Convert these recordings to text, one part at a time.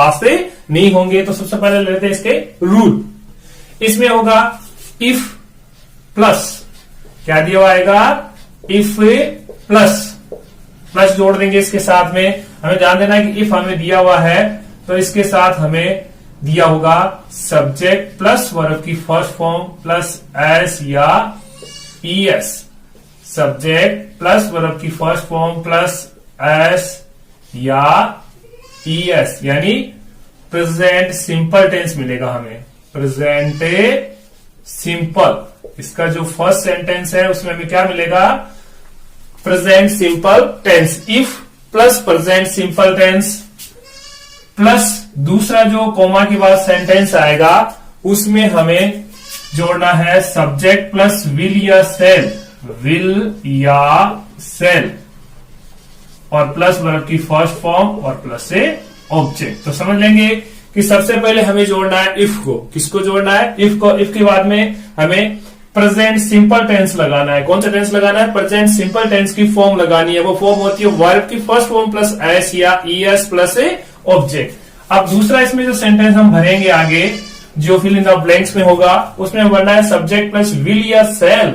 पास से नहीं होंगे। तो सबसे पहले लेते हैं इसके रूल। इसमें होगा इफ प्लस, क्या दिया हुआ आएगा, इफ प्लस, प्लस जोड़ देंगे इसके साथ में। हमें ध्यान देना है कि इफ हमें दिया हुआ है तो इसके साथ हमें दिया होगा सब्जेक्ट प्लस वर्ब की फर्स्ट फॉर्म प्लस एस या ईएस, सब्जेक्ट प्लस वर्ब की फर्स्ट फॉर्म प्लस एस या ईएस, यानी प्रेजेंट सिंपल टेंस मिलेगा हमें, प्रेजेंट सिंपल। इसका जो फर्स्ट सेंटेंस है उसमें हमें क्या मिलेगा, present simple tense, if plus present simple tense plus दूसरा जो कोमा के बाद सेंटेंस आएगा उसमें हमें जोड़ना है सब्जेक्ट प्लस विल या सेल, विल या सेल, और प्लस वर्ब की फर्स्ट फॉर्म और प्लस से ऑब्जेक्ट। तो समझ लेंगे कि सबसे पहले हमें जोड़ना है इफ को। किसको जोड़ना है, इफ को। इफ के बाद में हमें प्रेजेंट सिंपल टेंस लगाना है। कौन सा टेंस लगाना है, प्रेजेंट सिंपल टेंस की फॉर्म लगानी है। वो फॉर्म होती है वर्ब की फर्स्ट फॉर्म प्लस एस या ईएस प्लस ए ऑब्जेक्ट। अब दूसरा इसमें जो सेंटेंस हम भरेंगे आगे, जो फिल इन द ब्लैंक्स में होगा, उसमें भरना है सब्जेक्ट प्लस विल या सेल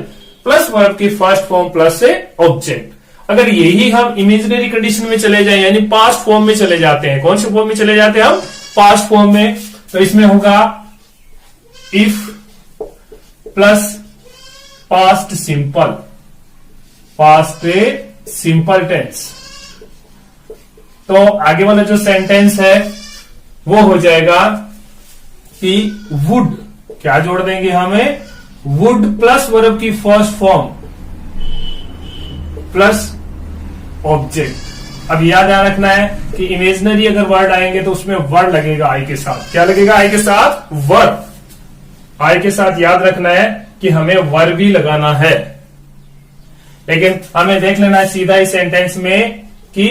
प्लस वर्ब की फर्स्ट फॉर्म प्लस से ऑब्जेक्ट। अगर यही हम इमेजिनरी कंडीशन में चले जाए, यानी पास्ट फॉर्म में चले जाते हैं, कौन से फॉर्म में चले जाते हैं हम, पास्ट फॉर्म में, तो इसमें होगा if plus past simple, past simple tense. तो आगे वाला जो सेंटेंस है वो हो जाएगा कि वुड, क्या जोड़ देंगे हमें, वुड प्लस वर्ब की फर्स्ट फॉर्म प्लस ऑब्जेक्ट। अब याद ध्यान रखना है कि इमेजिनरी अगर वर्ड आएंगे तो उसमें वर्ड लगेगा आई के साथ। क्या लगेगा आई के साथ, वर्ब। आई के साथ याद रखना है कि हमें वर्ब भी लगाना है। लेकिन हमें देख लेना है सीधा इस सेंटेंस में कि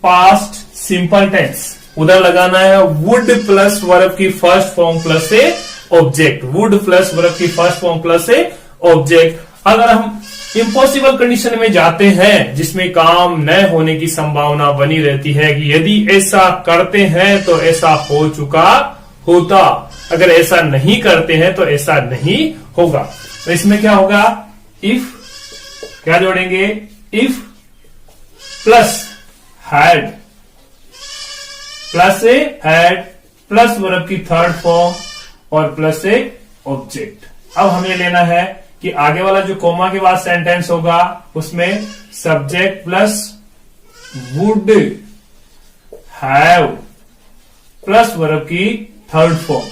पास्ट सिंपल टेंस, उधर लगाना है वुड प्लस वर्ब की फर्स्ट फॉर्म प्लस से ऑब्जेक्ट, वुड प्लस वर्ब की फर्स्ट फॉर्म प्लस से ऑब्जेक्ट। अगर हम इम्पॉसिबल कंडीशन में जाते हैं जिसमें काम न होने की संभावना बनी रहती है कि यदि ऐसा करते हैं तो ऐसा हो चुका होता, अगर ऐसा नहीं करते हैं तो ऐसा नहीं होगा, तो इसमें क्या होगा, इफ, क्या जोड़ेंगे, इफ प्लस हैड, प्लस से हैड प्लस वर्ब की थर्ड फॉर्म और प्लस से ऑब्जेक्ट। अब हमें लेना है कि आगे वाला जो कोमा के बाद सेंटेंस होगा उसमें subject plus would have plus verb की थर्ड फॉर्म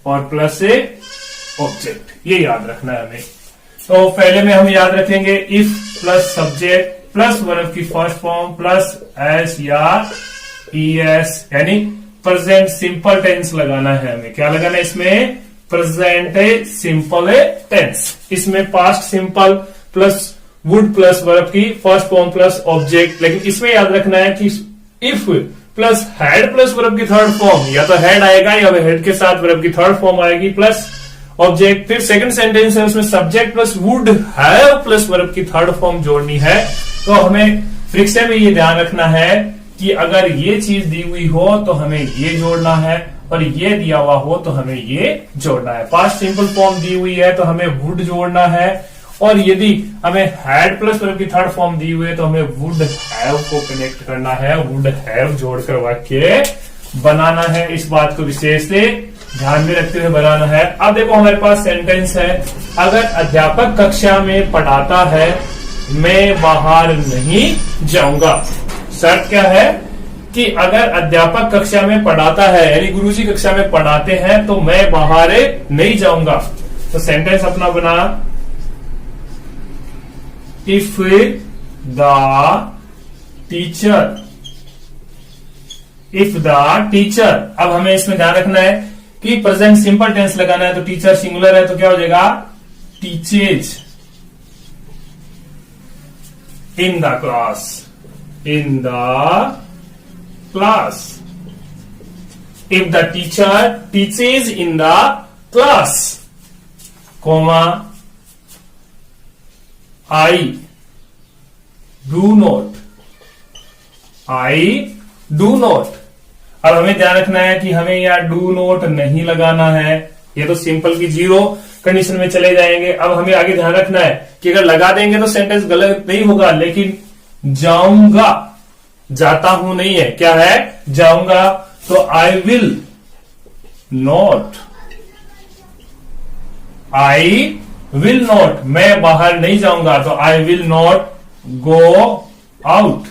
और प्लस से ऑब्जेक्ट, ये याद रखना है हमें। तो पहले में हम याद रखेंगे if plus subject plus verb की फर्स्ट फॉर्म प्लस एस या ईएस, यानी प्रेजेंट सिंपल टेंस लगाना है हमें। क्या लगाना है इसमें, प्रेजेंट सिंपल टेंस। इसमें past simple plus would plus verb की फर्स्ट फॉर्म प्लस ऑब्जेक्ट। लेकिन इसमें याद रखना है कि if plus had plus verb की थर्ड फॉर्म, या तो हैड आएगा या हेड के साथ वर्ब की थर्ड फॉर्म आएगी प्लस ऑब्जेक्ट। फिर सेकंड सेंटेंस है उसमें subject plus would have plus verb की थर्ड फॉर्म जोड़नी है। तो हमें फ्रिक्शन में ये ध्यान रखना है कि अगर ये चीज दी हुई हो तो हमें ये जोड़ना है, और ये दिया हुआ हो तो हमें ये जोड़ना है। पास्ट सिंपल फॉर्म दी हुई है तो हमें वुड जोड़ना है, और यदि हमें हैड प्लस वर्ब की थर्ड फॉर्म दी हुई है तो हमें वुड हैव को कनेक्ट करना है, वुड हैव जोड़कर वाक्य बनाना है। इस बात को विशेष से ध्यान में रखते हुए बनाना है। अब देखो हमारे पास सेंटेंस है, अगर अध्यापक कक्षा में पढ़ाता है मैं बाहर नहीं जाऊंगा। शर्त क्या है कि अगर अध्यापक कक्षा में पढ़ाता है, यानी गुरुजी कक्षा में पढ़ाते हैं, तो मैं बाहर नहीं जाऊंगा। तो सेंटेंस अपना बना, if the teacher, if the teacher. अब हमें इसमें ध्यान रखना है कि प्रेजेंट सिंपल टेंस लगाना है, तो टीचर सिंगुलर है तो क्या हो जाएगा, teaches in the class, in the class. If the teacher teaches in the class, comma, I do not अब हमें ध्यान रखना है कि हमें यहाँ डू नॉट नहीं लगाना है, ये तो सिंपल की जीरो कंडीशन में चले जाएंगे। अब हमें आगे ध्यान रखना है कि अगर लगा देंगे तो सेंटेंस गलत नहीं होगा, लेकिन जाऊंगा, जाता हूं नहीं है, क्या है, जाऊंगा। तो I will not, I will not, मैं बाहर नहीं जाऊंगा, तो I will not go out,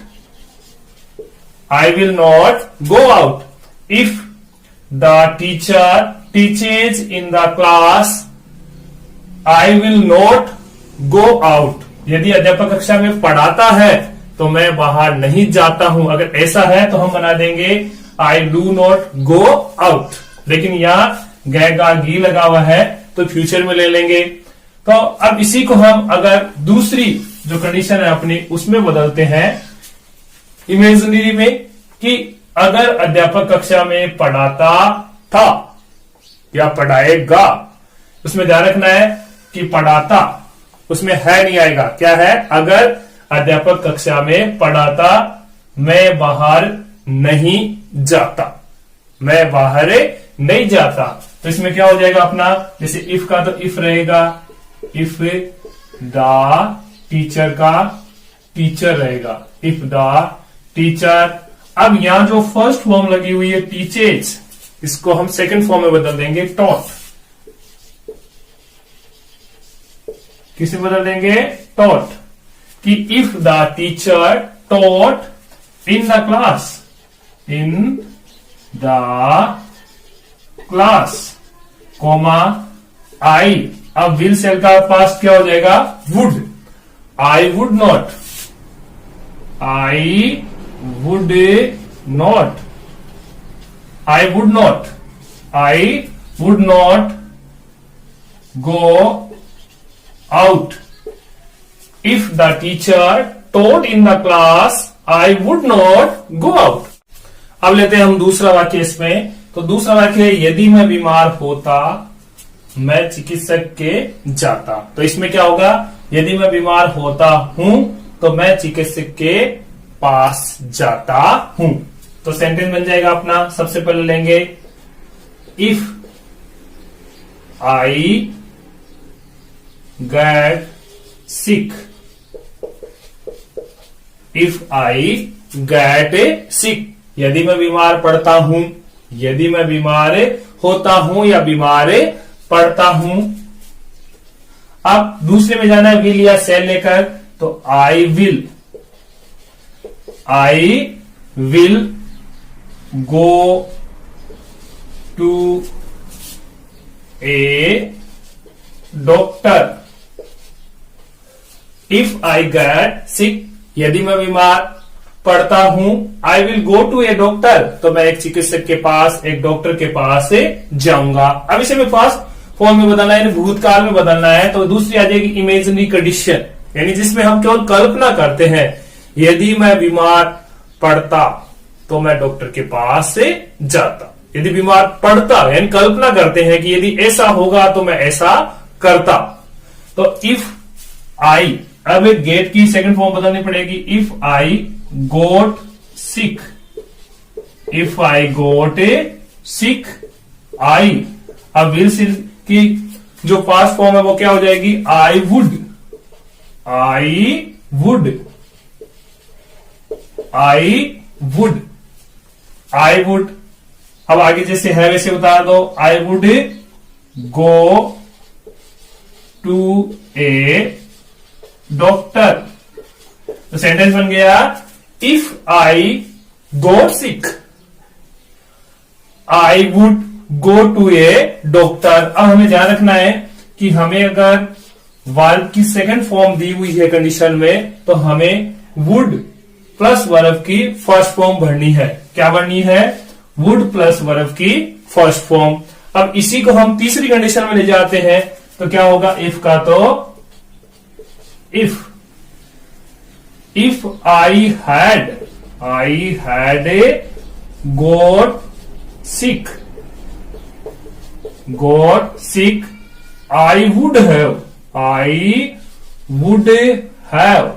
I will not go out. If the teacher teaches in the class, I will not go out. यदि अध्यापक कक्षा में पढ़ाता है तो मैं बाहर नहीं जाता हूं। अगर ऐसा है तो हम बना देंगे I do not go out, लेकिन यहां गैगा गी लगा हुआ है तो फ्यूचर में ले लेंगे। तो अब इसी को हम अगर दूसरी जो कंडीशन है अपनी उसमें बदलते हैं इमेजिनरी में, कि अगर अध्यापक कक्षा में पढ़ाता था या पढ़ाएगा, उसमें ध्यान रखना है कि पढ़ाता उसमें है नहीं आएगा, क्या है, अगर अध्यापक कक्षा में पढ़ाता, मैं बाहर नहीं जाता, मैं बाहर नहीं जाता, तो इसमें क्या हो जाएगा अपना, जैसे इफ का तो इफ रहेगा, इफ द टीचर का टीचर रहेगा, इफ द टीचर। अब यहां जो फर्स्ट फॉर्म लगी हुई है टीचेज, इसको हम सेकंड फॉर्म में बदल देंगे टॉट। किसे बदल देंगे, टॉट, कि if the teacher taught in the class, in the class, comma आई। अब विल सेल का पास्ट क्या हो जाएगा, would, I would not, I would not, I would not, I would not go out. If the teacher taught in the class, I would not go out. अब लेते हैं हम दूसरा वाक्य इसमें। तो दूसरा वाक्य है, यदि मैं बीमार होता मैं चिकित्सक के जाता। तो इसमें क्या होगा, यदि मैं बीमार होता हूं तो मैं चिकित्सक के पास जाता हूं। तो सेंटेंस बन जाएगा अपना, सबसे पहले लेंगे if I get sick, if I get sick, यदि मैं बीमार पड़ता हूं, यदि मैं बीमार होता हूं या बीमार पड़ता हूं। अब दूसरे में जाना है विल या सेल लेकर, तो I will go to a doctor. If I get sick, यदि मैं बीमार पढ़ता हूं, I will go to a doctor, तो मैं एक चिकित्सक के पास, एक डॉक्टर के पास से जाऊंगा। अब इसे मैं पास्ट फॉर्म में बदलना है, भूतकाल में बदलना है, तो दूसरी आ जाएगी इमेजिनरी कंडीशन, यानी जिसमें हम केवल कल्पना करते हैं। यदि मैं बीमार पड़ता तो मैं डॉक्टर के पास से जाता। यदि बीमार पड़ता यानी कल्पना करते हैं कि यदि ऐसा होगा तो मैं ऐसा करता। तो इफ आई, अब गेट की सेकंड फॉर्म बदलनी पड़ेगी, if I goat sick, if I गोट सिक आई। अब विल सिल की जो पास्ट फॉर्म है वो क्या हो जाएगी, I would, I would, I would, I would. अब आगे जैसे है वैसे उतार दो, I would go to a doctor. तो सेंटेंस बन गया, if I got sick I would go to a doctor. अब हमें ध्यान रखना है कि हमें अगर वर्ब की सेकंड फॉर्म दी हुई है कंडीशन में, तो हमें वुड प्लस वर्ब की फर्स्ट फॉर्म भरनी है। क्या भरनी है, वुड प्लस वर्ब की फर्स्ट फॉर्म। अब इसी को हम तीसरी कंडीशन में ले जाते हैं, तो क्या होगा, इफ का तो if I had got sick, I would have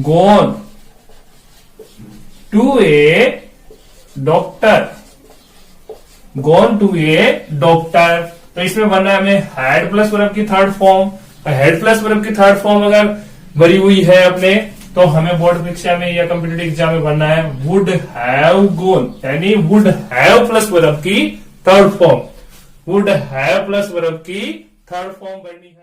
gone to a doctor, gone to a doctor. तो इसमें बनना है हमें हैड प्लस वर्ब की third form. Had plus verb की थर्ड फॉर्म अगर भरी हुई है अपने, तो हमें बोर्ड परीक्षा में या कॉम्पिटिटिव एग्जाम में बनना है वुड हैव गॉन, यानी वुड हैव प्लस वर्ब की third form, would have plus verb की थर्ड फॉर्म बननी है।